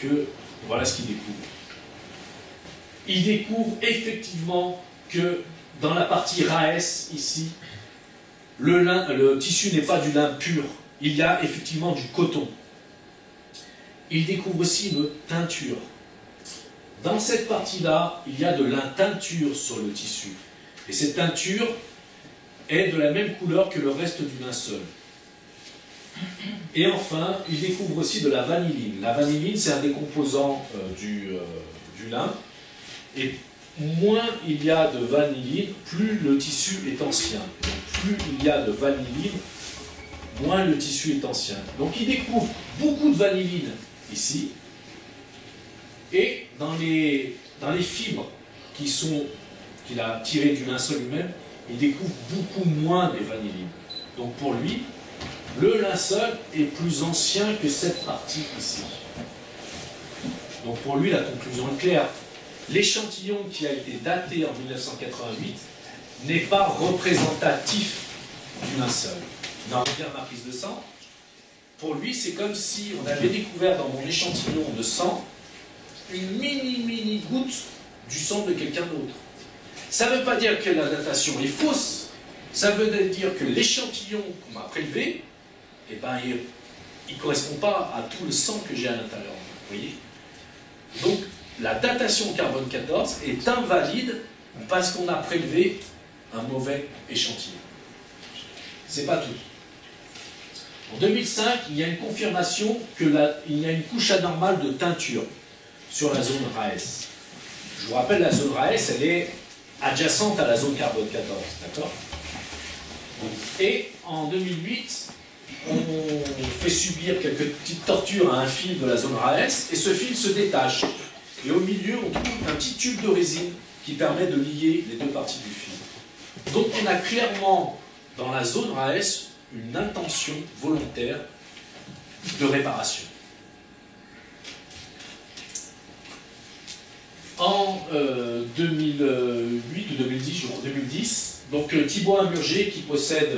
que voilà ce qu'il découvre. Il découvre effectivement que dans la partie RAES, ici, le tissu n'est pas du lin pur, il y a effectivement du coton. Il découvre aussi une teinture. Dans cette partie-là, il y a de la teinture sur le tissu. Et cette teinture est de la même couleur que le reste du linceul. Et enfin, il découvre aussi de la vanilline. La vanilline, c'est un des composants du lin. Et moins il y a de vanilline, plus le tissu est ancien. Donc, plus il y a de vanilline, moins le tissu est ancien. Donc il découvre beaucoup de vanilline ici. Et dans les fibres qu'il a tirées du linceul lui-même, il découvre beaucoup moins de vanilline. Donc pour lui, le linceul est plus ancien que cette partie ici. Donc pour lui, la conclusion est claire. L'échantillon qui a été daté en 1988 n'est pas représentatif du linceul. On revient à ma prise de sang. Pour lui, c'est comme si on avait découvert dans mon échantillon de sang une mini goutte du sang de quelqu'un d'autre. Ça ne veut pas dire que la datation est fausse, ça veut dire que l'échantillon qu'on m'a prélevé, eh ben, il ne correspond pas à tout le sang que j'ai à l'intérieur. Vous voyez? Donc, la datation carbone 14 est invalide parce qu'on a prélevé un mauvais échantillon. C'est pas tout. En 2005, il y a une confirmation qu'il y a une couche anormale de teinture sur la zone RAES. Je vous rappelle, la zone RAES, elle est adjacente à la zone carbone 14, d'accord? Et en 2008, on fait subir quelques petites tortures à un fil de la zone RAES, et ce fil se détache. Et au milieu, on trouve un petit tube de résine qui permet de lier les deux parties du fil. Donc on a clairement, dans la zone RAES, une intention volontaire de réparation. En 2008 ou 2010, donc Thibaut Imburger, qui possède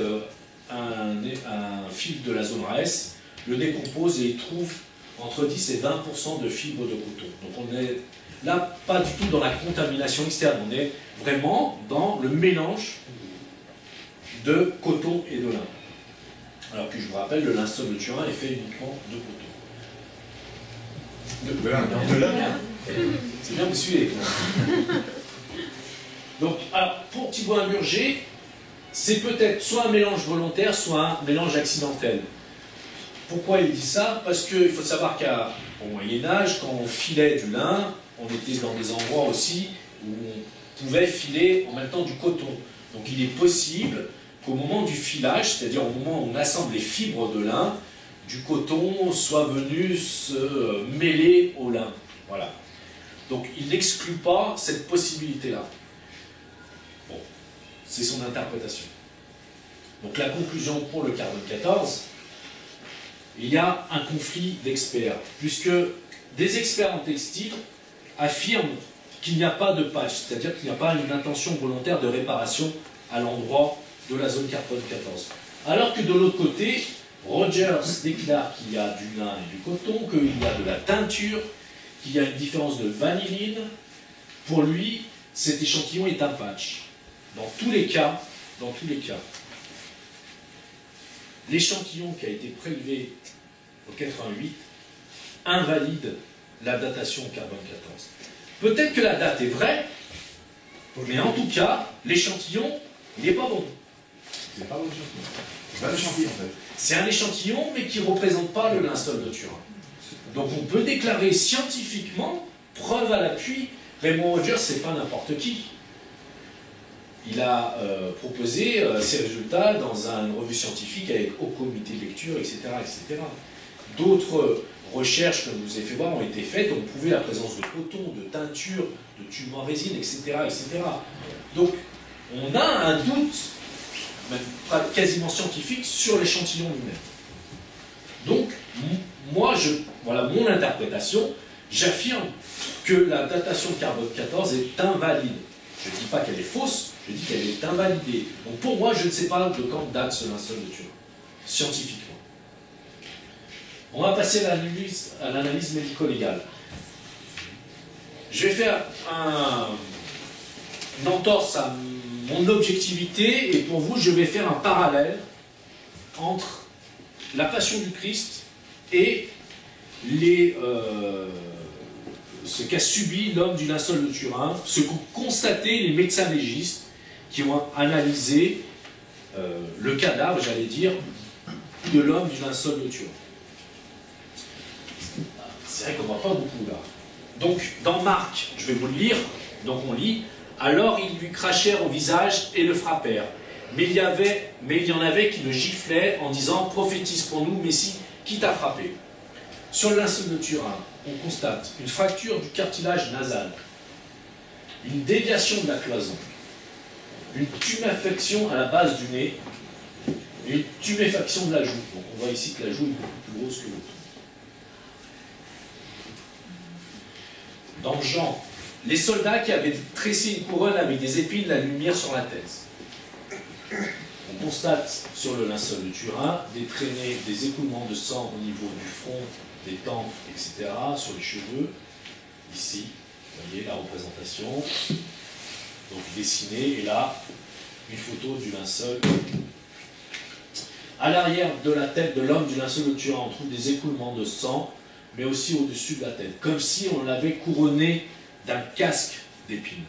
un fil de la zone RAES, le décompose et il trouve entre 10 et 20% de fibres de coton. Donc on est là pas du tout dans la contamination externe, on est vraiment dans le mélange de coton et de lin. Alors que je vous rappelle, le linceul de Turin est fait uniquement de coton. De lin. C'est bien, vous suivez. Donc, alors, pour Thibaut Imburger, c'est peut-être soit un mélange volontaire, soit un mélange accidentel. Pourquoi il dit ça? Parce qu'il faut savoir qu'au Moyen-Âge, quand on filait du lin, on était dans des endroits aussi où on pouvait filer en même temps du coton. Donc il est possible qu'au moment du filage, c'est-à-dire au moment où on assemble les fibres de lin, du coton soit venu se mêler au lin. Voilà. Donc il n'exclut pas cette possibilité-là. Bon, c'est son interprétation. Donc la conclusion pour le carbone 14, il y a un conflit d'experts, puisque des experts en textile affirment qu'il n'y a pas de patch, c'est-à-dire qu'il n'y a pas une intention volontaire de réparation à l'endroit de la zone carbone 14. Alors que de l'autre côté, Rogers déclare qu'il y a du lin et du coton, qu'il y a de la teinture, qu'il y a une différence de vanilline. Pour lui, cet échantillon est un patch. Dans tous les cas, l'échantillon qui a été prélevé au 88 invalide la datation carbone 14. Peut-être que la date est vraie, mais en tout cas, l'échantillon, il n'est pas bon. C'est pas bon échantillon. C'est pas l'échantillon en fait. C'est un échantillon, mais qui ne représente pas le linceul de Turin. Donc on peut déclarer scientifiquement, preuve à l'appui, Raymond Rogers, c'est pas n'importe qui. Il a proposé ses résultats dans une revue scientifique avec au comité de lecture, etc. etc. D'autres recherches, comme je vous ai fait voir, ont été faites, ont prouvé la présence de coton, de teinture, de tubes en résine, etc. etc. Donc on a un doute, même quasiment scientifique, sur l'échantillon lui-même. Donc, moi, voilà mon interprétation, j'affirme que la datation de carbone 14 est invalide. Je ne dis pas qu'elle est fausse, je dis qu'elle est invalidée. Donc pour moi, je ne sais pas de quand date ce linceul de Turin, scientifiquement. On va passer à l'analyse médico-légale. Je vais faire une entorse à mon objectivité, et pour vous, je vais faire un parallèle entre la passion du Christ et ce qu'a subi l'homme du linceul de Turin, ce qu'ont constaté les médecins légistes qui ont analysé le cadavre, j'allais dire, de l'homme du linceul de Turin. C'est vrai qu'on ne voit pas beaucoup là. Donc, dans Marc, je vais vous le lire, donc on lit, « Alors ils lui crachèrent au visage et le frappèrent. Mais il y en avait qui le giflaient en disant « Prophétise pour nous, Messie, qui t'a frappé ?» Sur le linceul de Turin, on constate une fracture du cartilage nasal, une déviation de la cloison, une tuméfaction à la base du nez, une tuméfaction de la joue. Donc on voit ici que la joue est beaucoup plus grosse que l'autre. Dans Jean, les soldats qui avaient tressé une couronne avec des épines la lumière sur la tête. On constate sur le linceul de Turin des traînées, des écoulements de sang au niveau du front, des tempes, etc., sur les cheveux. Ici, vous voyez la représentation, donc dessinée, et là, une photo du linceul. À l'arrière de la tête de l'homme du linceul de Turin, on trouve des écoulements de sang, mais aussi au-dessus de la tête, comme si on l'avait couronné d'un casque d'épines.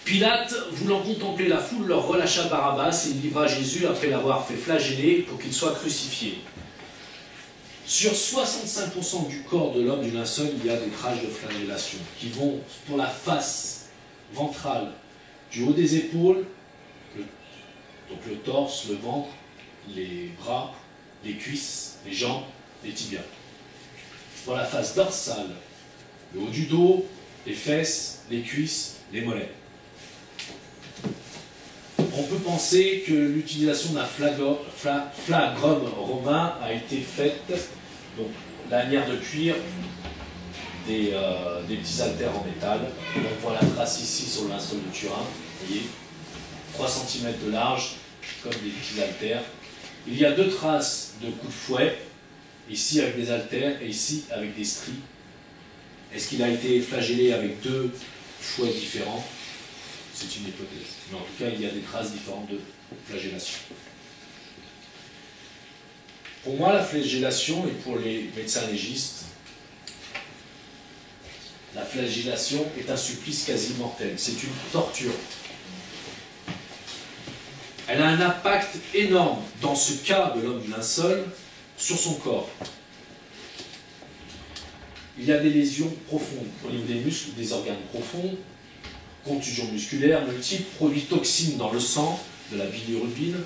Pilate, voulant contempler la foule, leur relâcha Barabbas et il livra Jésus après l'avoir fait flageller pour qu'il soit crucifié. Sur 65% du corps de l'homme du linceul, il y a des traces de flagellation qui vont pour la face ventrale, du haut des épaules, donc le torse, le ventre, les bras, les cuisses, les jambes, les tibias. Pour la face dorsale, le haut du dos, les fesses, les cuisses, les mollets. On peut penser que l'utilisation d'un flagrum romain a été faite, donc lanière de cuir, des petits haltères en métal. Donc on voit la trace ici sur le linceul de Turin, vous voyez, 3 cm de large, comme des petits haltères. Il y a 2 traces de coups de fouet, ici avec des haltères et ici avec des stries. Est-ce qu'il a été flagellé avec 2 fouets différents? C'est une hypothèse. Mais en tout cas, il y a des traces différentes de flagellation. Pour moi, la flagellation, et pour les médecins légistes, la flagellation est un supplice quasi mortel. C'est une torture. Elle a un impact énorme, dans ce cas de l'homme du linceul, sur son corps. Il y a des lésions profondes au niveau des muscles, des organes profonds, contusions musculaires multiples, produits toxines dans le sang, de la bilirubine,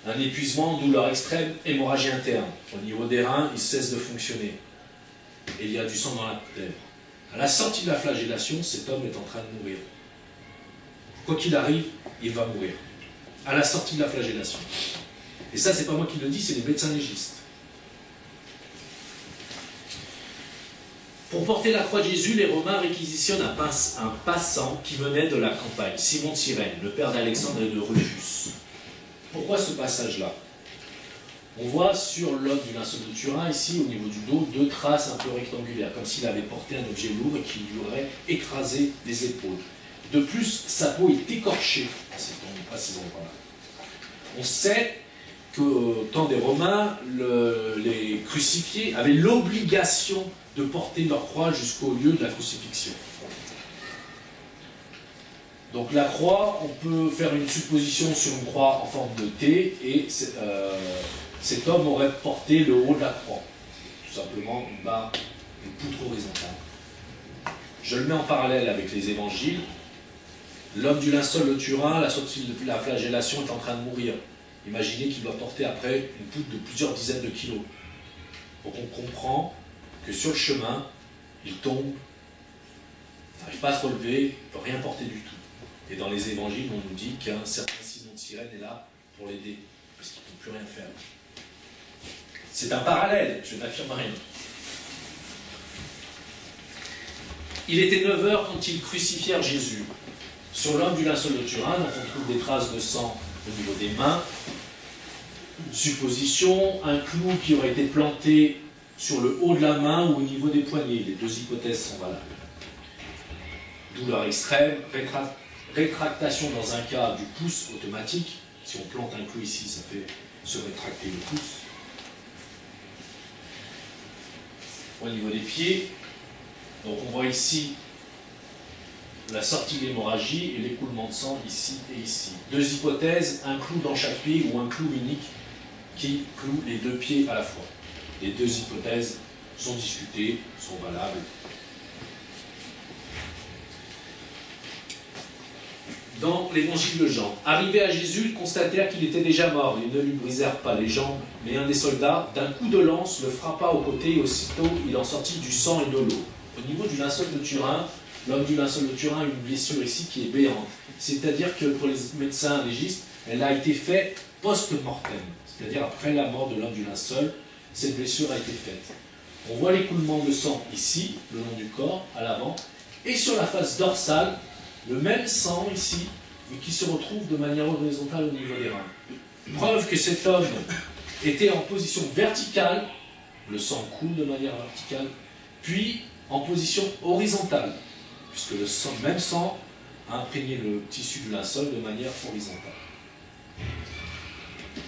un épuisement, douleur extrême, hémorragie interne. Au niveau des reins, ils cessent de fonctionner. Et il y a du sang dans la lèvre. À la sortie de la flagellation, cet homme est en train de mourir. Quoi qu'il arrive, il va mourir. À la sortie de la flagellation. Et ça, c'est pas moi qui le dis, c'est les médecins légistes. Pour porter la croix de Jésus, les Romains réquisitionnent un passant qui venait de la campagne, Simon de Cyrène, le père d'Alexandre et de Rufus. Pourquoi ce passage-là? On voit sur l'homme du linceul de Turin, ici, au niveau du dos, 2 traces un peu rectangulaires, comme s'il avait porté un objet lourd et qui lui aurait écrasé les épaules. De plus, sa peau est écorchée à ces endroits-là. On sait qu'au temps des Romains, les crucifiés avaient l'obligation de porter leur croix jusqu'au lieu de la crucifixion. Donc la croix, on peut faire une supposition sur une croix en forme de T, et cet homme aurait porté le haut de la croix. Tout simplement une barre, une poutre horizontale. Je le mets en parallèle avec les évangiles. L'homme du linceul de Turin, la sortie de la flagellation, est en train de mourir. Imaginez qu'il doit porter après une poutre de plusieurs dizaines de kilos. Donc on comprend que sur le chemin, il tombe, n'arrive pas à se relever, il ne peut rien porter du tout. Et dans les évangiles, on nous dit qu'un certain Simon de Cyrène est là pour l'aider, parce qu'il ne peut plus rien faire. C'est un parallèle, je n'affirme rien. Il était 9 h quand ils crucifièrent Jésus. Sur l'homme du linceul de Turin, donc on trouve des traces de sang au niveau des mains. Supposition, un clou qui aurait été planté sur le haut de la main ou au niveau des poignets. Les deux hypothèses sont valables. Douleur extrême, rétractation dans un cas du pouce automatique. Si on plante un clou ici, ça fait se rétracter le pouce. Au niveau des pieds, donc on voit ici la sortie de l'hémorragie et l'écoulement de sang ici et ici. Deux hypothèses, un clou dans chaque pied ou un clou unique qui cloue les deux pieds à la fois. Les deux hypothèses sont discutées, sont valables. Dans l'évangile de Jean, arrivés à Jésus, ils constatèrent qu'il était déjà mort. Ils ne lui brisèrent pas les jambes, mais un des soldats, d'un coup de lance, le frappa au côté et aussitôt il en sortit du sang et de l'eau. Au niveau du linceul de Turin, l'homme du linceul de Turin a une blessure ici qui est béante. C'est-à-dire que pour les médecins légistes, elle a été faite post-mortem. C'est-à-dire après la mort de l'homme du linceul, cette blessure a été faite. On voit l'écoulement de sang ici, le long du corps, à l'avant, et sur la face dorsale, le même sang ici, mais qui se retrouve de manière horizontale au niveau des reins. Preuve que cet homme était en position verticale, le sang coule de manière verticale, puis en position horizontale, puisque le même sang a imprégné le tissu du linceul de manière horizontale.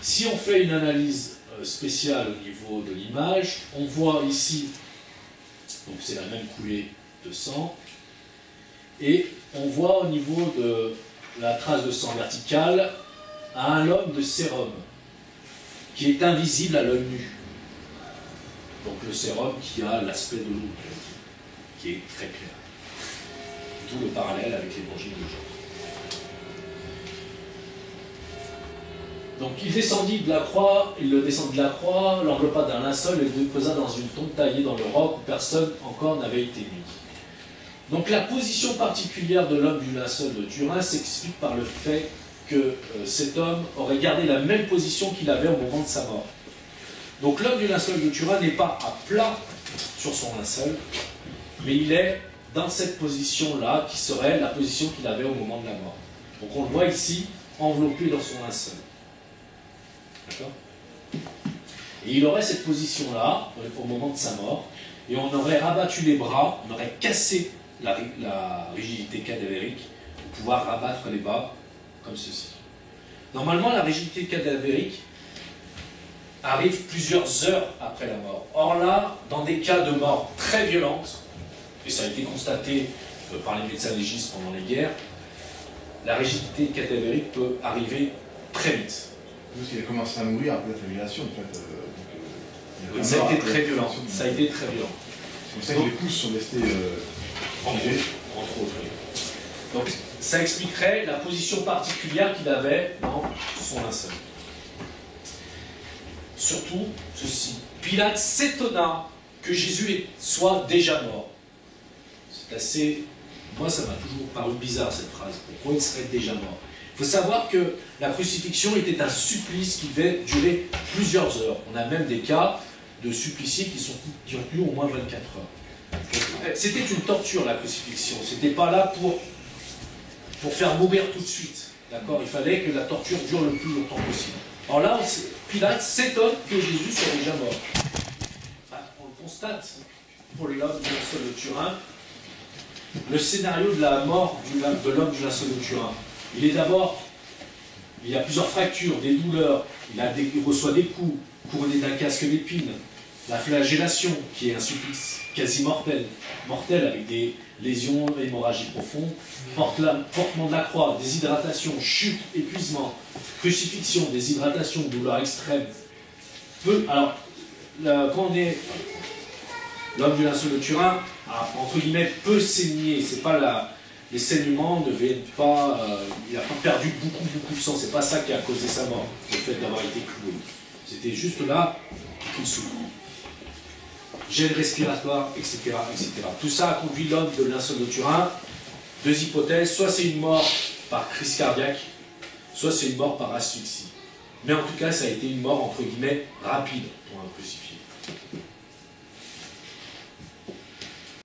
Si on fait une analyse spéciale au niveau de l'image, on voit ici, donc c'est la même coulée de sang, et on voit au niveau de la trace de sang verticale un lobe de sérum qui est invisible à l'œil nu. Donc le sérum qui a l'aspect de l'eau, qui est très clair. D'où le parallèle avec l'évangile de Jean. Donc il descendit de la croix, l'enveloppa d'un linceul et le posa dans une tombe taillée dans le roc où personne encore n'avait été mis. Donc la position particulière de l'homme du linceul de Turin s'explique par le fait que cet homme aurait gardé la même position qu'il avait au moment de sa mort. Donc l'homme du linceul de Turin n'est pas à plat sur son linceul, mais il est dans cette position-là, qui serait la position qu'il avait au moment de la mort. Donc on le voit ici, enveloppé dans son linceul. D'accord ? Et il aurait cette position-là, au moment de sa mort, et on aurait rabattu les bras, on aurait cassé la rigidité cadavérique pour pouvoir rabattre les bras comme ceci. Normalement, la rigidité cadavérique arrive plusieurs heures après la mort. Or là, dans des cas de mort très violente, et ça a été constaté par les médecins légistes pendant les guerres, la rigidité cadavérique peut arriver très vite. Parce qu'il a commencé à mourir après la flagellation, en fait. Ça a été très violent. Ça a été très violent. C'est pour ça que les pouces sont restés entre autres. Donc, ça expliquerait la position particulière qu'il avait dans son linceul. Surtout, ceci. Pilate s'étonna que Jésus soit déjà mort. C'est assez... Moi, ça m'a toujours paru bizarre, cette phrase. Pourquoi il serait déjà mort? Il faut savoir que la crucifixion était un supplice qui devait durer plusieurs heures. On a même des cas de suppliciés qui ont tenu au moins 24 heures. C'était une torture, la crucifixion. C'était pas là pour faire mourir tout de suite. D'accord? Il fallait que la torture dure le plus longtemps possible. Alors là, Pilate s'étonne que Jésus soit déjà mort. On le constate pour l'homme du linceul de Turin. Le scénario de la mort de l'homme du linceul de Turin. Il est d'abord, il y a plusieurs fractures, des douleurs, il reçoit des coups, couronné d'un casque d'épines, la flagellation, qui est un supplice quasi mortel avec des lésions, hémorragie profonde, portement de la croix, déshydratation, chute, épuisement, crucifixion, déshydratation, douleur extrême. Alors, quand on est l'homme du linceul de Turin, entre guillemets, peut saigner, c'est pas les saignements ne viennent pas, il n'a pas perdu beaucoup de sang, c'est pas ça qui a causé sa mort, le fait d'avoir été cloué. C'était juste là qu'il souffre. Gêne respiratoire, etc., etc. Tout ça a conduit l'homme de linceul de Turin. Deux hypothèses, soit c'est une mort par crise cardiaque, soit c'est une mort par asphyxie. Mais en tout cas, ça a été une mort, entre guillemets, rapide pour un crucifié.